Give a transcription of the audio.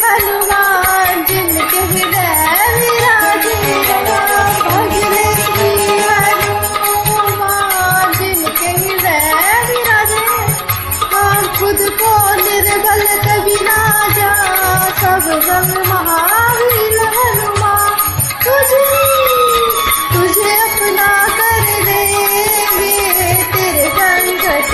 हनुमान जिनके हृदय विराजे भजले श्री हनुमान जिनके हृदय विराजे हम खुद को निर्बल कभी ना जा सब जग महावीर हनुमान तुझे अपना कर देंगे तेरे संकट